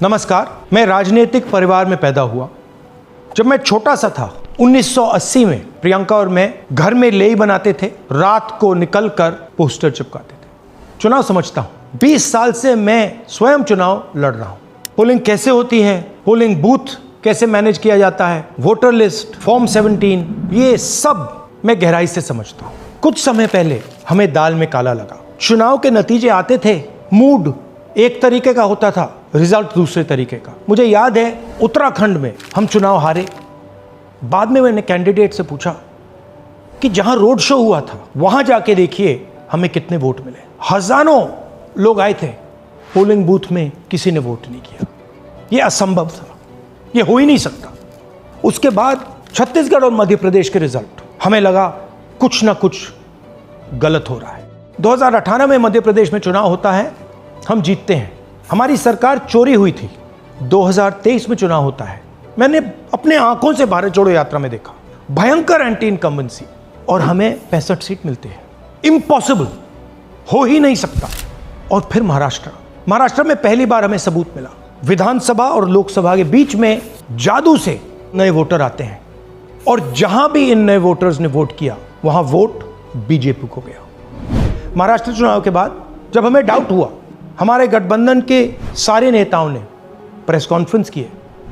नमस्कार। मैं राजनीतिक परिवार में पैदा हुआ। जब मैं छोटा सा था 1980 में प्रियंका और मैं घर में लेई बनाते थे, रात को निकलकर पोस्टर चिपकाते थे। चुनाव समझता हूं। 20 साल से मैं स्वयं चुनाव लड़ रहा हूं। पोलिंग कैसे होती है, पोलिंग बूथ कैसे मैनेज किया जाता है, वोटर लिस्ट, फॉर्म 17, ये सब मैं गहराई से समझता हूं। कुछ समय पहले हमें दाल में काला लगा। चुनाव के नतीजे आते थे, मूड एक तरीके का होता था, रिजल्ट दूसरे तरीके का। मुझे याद है उत्तराखंड में हम चुनाव हारे। बाद में मैंने कैंडिडेट से पूछा कि जहां रोड शो हुआ था वहां जाके देखिए हमें कितने वोट मिले। हजारों लोग आए थे, पोलिंग बूथ में किसी ने वोट नहीं किया। यह असंभव था, यह हो ही नहीं सकता। उसके बाद छत्तीसगढ़ और मध्य प्रदेश के रिजल्ट, हमें लगा कुछ ना कुछ गलत हो रहा है। 2018 में मध्य प्रदेश में चुनाव होता है, हम जीतते हैं। हमारी सरकार चोरी हुई थी। 2023 में चुनाव होता है, मैंने अपने आंखों से भारत जोड़ो यात्रा में देखा, भयंकर एंटी इनकम्बेंसी, और हमें 65 सीट मिलते हैं। इम्पॉसिबल, हो ही नहीं सकता। और फिर महाराष्ट्र में पहली बार हमें सबूत मिला। विधानसभा और लोकसभा के बीच में जादू से नए वोटर आते हैं, और जहां भी इन नए वोटर्स ने वोट किया वहां वोट बीजेपी को गया। महाराष्ट्र चुनाव के बाद जब हमें डाउट हुआ, हमारे गठबंधन के सारे नेताओं ने प्रेस कॉन्फ्रेंस किए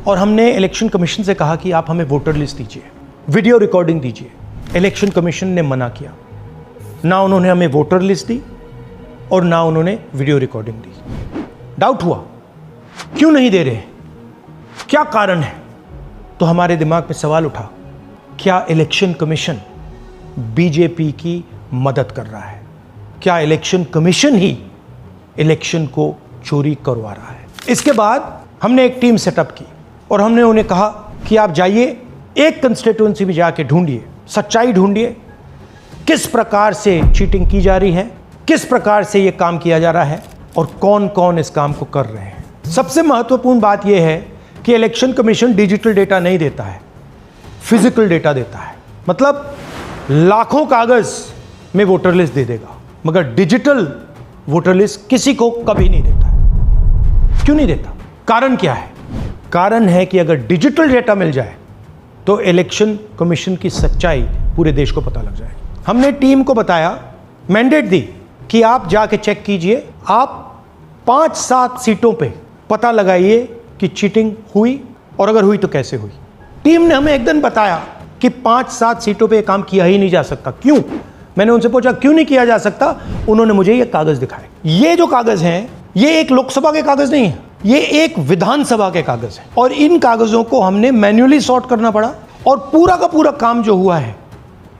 और हमने इलेक्शन कमीशन से कहा कि आप हमें वोटर लिस्ट दीजिए, वीडियो रिकॉर्डिंग दीजिए। इलेक्शन कमीशन ने मना किया। ना उन्होंने हमें वोटर लिस्ट दी और ना उन्होंने वीडियो रिकॉर्डिंग दी। डाउट हुआ, क्यों नहीं दे रहे, क्या कारण है? तो हमारे दिमाग में सवाल उठा, क्या इलेक्शन कमीशन बीजेपी की मदद कर रहा है? क्या इलेक्शन कमीशन ही इलेक्शन को चोरी करवा रहा है? इसके बाद हमने एक टीम सेटअप की और हमने उन्हें कहा कि आप जाइए, एक कंस्टिट्यूएंसी भी जाके ढूंढिए, सच्चाई ढूंढिए, किस प्रकार से चीटिंग की जा रही है, किस प्रकार से ये काम किया जा रहा है और कौन कौन इस काम को कर रहे हैं। सबसे महत्वपूर्ण बात यह है कि इलेक्शन कमीशन डिजिटल डेटा नहीं देता है, फिजिकल डेटा देता है। मतलब लाखों कागज में वोटर लिस्ट दे देगा, मगर डिजिटल वोटर लिस्ट किसी को कभी नहीं देता है। क्यों नहीं देता? कारण क्या है? कारण है कि अगर डिजिटल डेटा मिल जाए तो इलेक्शन कमीशन की सच्चाई पूरे देश को पता लग जाए। हमने टीम को बताया, मैंडेट दी कि आप जाके चेक कीजिए, आप 5-7 सीटों पे पता लगाइए कि चीटिंग हुई, और अगर हुई तो कैसे हुई। टीम ने हमें एक दिन बताया कि 5-7 सीटों पे ये काम किया ही नहीं जा सकता। क्यों? मैंने उनसे पूछा क्यों नहीं किया जा सकता। उन्होंने मुझे ये कागज दिखाए। ये जो कागज हैं, ये एक लोकसभा के कागज नहीं है, ये एक विधानसभा के कागज है, और इन कागजों को हमने मैन्युअली सॉर्ट करना पड़ा। और पूरा का पूरा काम जो हुआ है,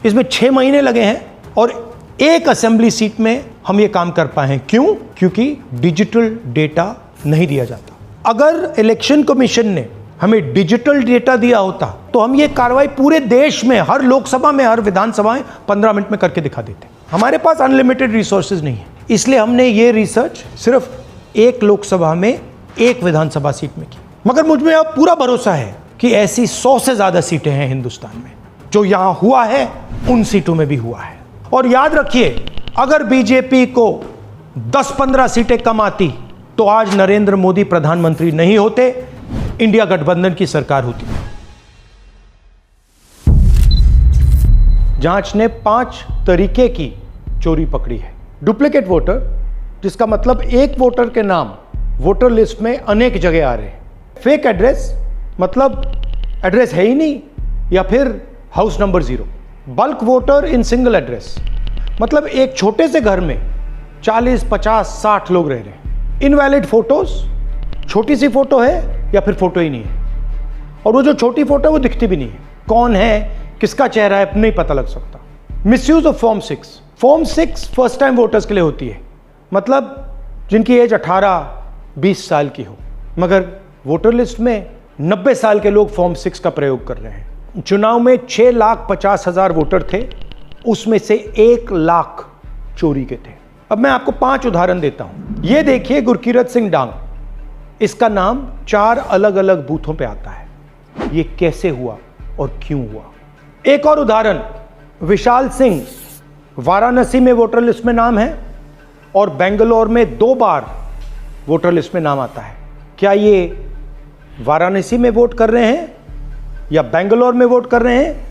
इसमें 6 महीने लगे हैं, और एक असेंबली सीट में हम ये काम कर पाए हैं। क्यों? क्योंकि डिजिटल डेटा नहीं दिया जाता। अगर इलेक्शन कमीशन ने हमें डिजिटल डेटा दिया होता तो हम ये कार्रवाई पूरे देश में, हर लोकसभा में, हर विधानसभा में 15 मिनट में करके दिखा देते। हमारे पास अनलिमिटेड रिसोर्सेज नहीं है, इसलिए हमने ये रिसर्च सिर्फ एक लोकसभा में, एक विधानसभा सीट में की। मगर मुझ में अब पूरा भरोसा है कि ऐसी 100 से ज्यादा सीटें हैं हिंदुस्तान में। जो यहां हुआ है उन सीटों में भी हुआ है। और याद रखिए, अगर बीजेपी को 10-15 सीटें कम आती तो आज नरेंद्र मोदी प्रधानमंत्री नहीं होते, इंडिया गठबंधन की सरकार होती। जांच ने 5 तरीके की चोरी पकड़ी है। डुप्लीकेट वोटर, जिसका मतलब एक वोटर के नाम वोटर लिस्ट में अनेक जगह आ रहे हैं। फेक एड्रेस, मतलब एड्रेस है ही नहीं, या फिर house number 0। Bulk voter in single address, मतलब एक छोटे से घर में 40, 50, 60 लोग रह रहे हैं। इनवैलिड फोटोज, छोटी सी फोटो है या फिर फोटो ही नहीं है, और वो जो छोटी फोटो है वो दिखती भी नहीं है। कौन है, किसका चेहरा है, नहीं पता लग सकता। Misuse of form 6। Form 6 first time voters के लिए होती है, मतलब जिनकी एज 18-20 साल की हो, मगर वोटर लिस्ट में 90 साल के लोग फॉर्म 6 का प्रयोग कर रहे हैं। चुनाव में 6,50,000 वोटर थे, उसमें से 1 लाख चोरी के थे। अब मैं आपको 5 उदाहरण देता हूं। ये देखिए, गुरकीरत सिंह डांग, इसका नाम 4 अलग अलग बूथों पे आता है। ये कैसे हुआ और क्यों हुआ? एक और उदाहरण, विशाल सिंह, वाराणसी में वोटर लिस्ट में नाम है और बेंगलोर में 2 बार वोटर लिस्ट में नाम आता है। क्या ये वाराणसी में वोट कर रहे हैं या बेंगलोर में वोट कर रहे हैं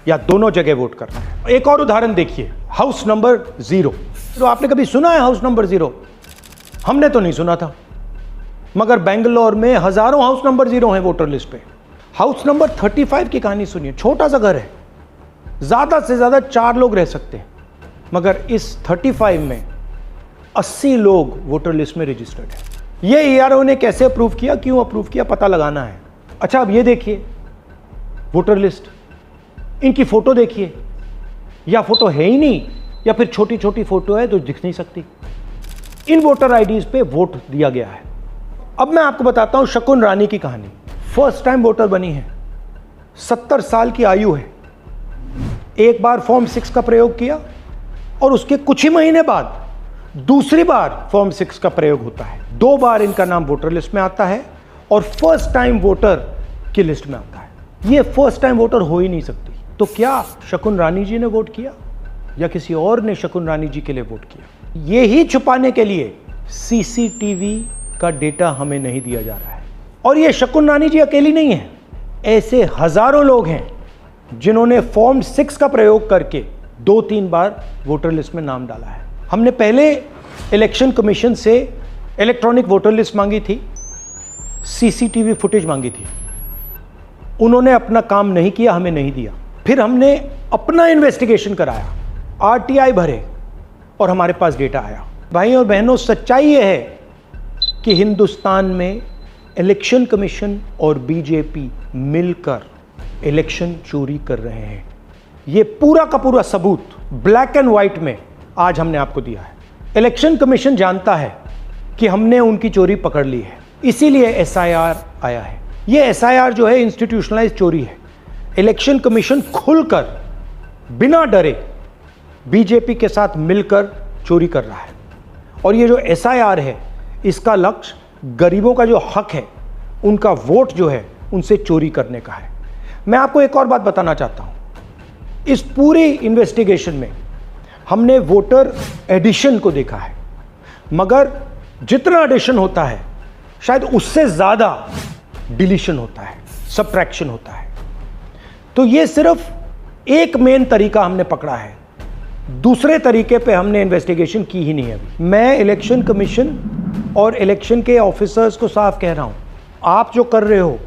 या दोनों जगह वोट कर रहे हैं? एक और उदाहरण देखिए, हाउस नंबर 0। तो आपने कभी सुना है हाउस नंबर 0? हमने तो नहीं सुना था, मगर बेंगलोर में हजारों हाउस नंबर 0 हैं वोटर लिस्ट पे। हाउस नंबर 35 की कहानी सुनिए। छोटा सा घर है, ज्यादा से ज्यादा 4 लोग रह सकते हैं, मगर इस 35 में 80 लोग वोटर लिस्ट में रजिस्टर्ड है। ये ईआरओ ने कैसे अप्रूव किया, क्यों अप्रूव किया, पता लगाना है। अच्छा, अब ये देखिए वोटर लिस्ट, इनकी फोटो देखिए, या फोटो है ही नहीं या फिर छोटी छोटी फोटो है तो दिख नहीं सकती। इन वोटर आईडीज पे वोट दिया गया है। अब मैं आपको बताता हूं शकुन रानी की कहानी। फर्स्ट टाइम वोटर बनी है, 70 साल की आयु है। एक बार फॉर्म 6 का प्रयोग किया और उसके कुछ ही महीने बाद दूसरी बार फॉर्म 6 का प्रयोग होता है। 2 बार इनका नाम वोटर लिस्ट में आता है और फर्स्ट टाइम वोटर की लिस्ट में आता है। ये फर्स्ट टाइम वोटर हो ही नहीं सकती। तो क्या शकुन रानी जी ने वोट किया या किसी और ने शकुन रानी जी के लिए वोट किया? ये ही छुपाने के लिए सीसीटीवी का डेटा हमें नहीं दिया जा रहा है। और ये शकुन रानी जी अकेली नहीं है, ऐसे हजारों लोग हैं जिन्होंने फॉर्म 6 का प्रयोग करके 2-3 बार वोटर लिस्ट में नाम डाला है। हमने पहले इलेक्शन कमीशन से इलेक्ट्रॉनिक वोटर लिस्ट मांगी थी, सीसीटीवी फुटेज मांगी थी। उन्होंने अपना काम नहीं किया, हमें नहीं दिया। फिर हमने अपना इन्वेस्टिगेशन कराया, आरटीआई भरे और हमारे पास डेटा आया। भाई और बहनों, सच्चाई यह है कि हिंदुस्तान में इलेक्शन कमीशन और बीजेपी मिलकर इलेक्शन चोरी कर रहे हैं। ये पूरा का पूरा सबूत ब्लैक एंड व्हाइट में आज हमने आपको दिया है। इलेक्शन कमीशन जानता है कि हमने उनकी चोरी पकड़ ली है, इसीलिए एसआईआर आया है। ये एसआईआर जो है इंस्टीट्यूशनलाइज चोरी है। इलेक्शन कमीशन खुलकर बिना डरे बीजेपी के साथ मिलकर चोरी कर रहा है। और ये जो एसआईआर है, इसका लक्ष्य गरीबों का जो हक है, उनका वोट जो है, उनसे चोरी करने का है। मैं आपको एक और बात बताना चाहता हूं। इस पूरी इन्वेस्टिगेशन में हमने वोटर एडिशन को देखा है, मगर जितना एडिशन होता है शायद उससे ज्यादा डिलीशन होता है, सबट्रैक्शन होता है। तो ये सिर्फ एक मेन तरीका हमने पकड़ा है, दूसरे तरीके पे हमने इन्वेस्टिगेशन की ही नहीं है अभी। मैं इलेक्शन कमीशन और इलेक्शन के ऑफिसर्स को साफ कह रहा हूं, आप जो कर रहे हो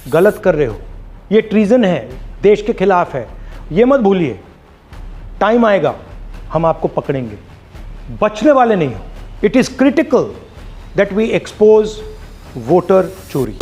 गलत कर रहे हो, ये ट्रीजन है, देश के खिलाफ है। ये मत भूलिए, टाइम आएगा हम आपको पकड़ेंगे, बचने वाले नहीं हो। It is critical that we expose voter चोरी।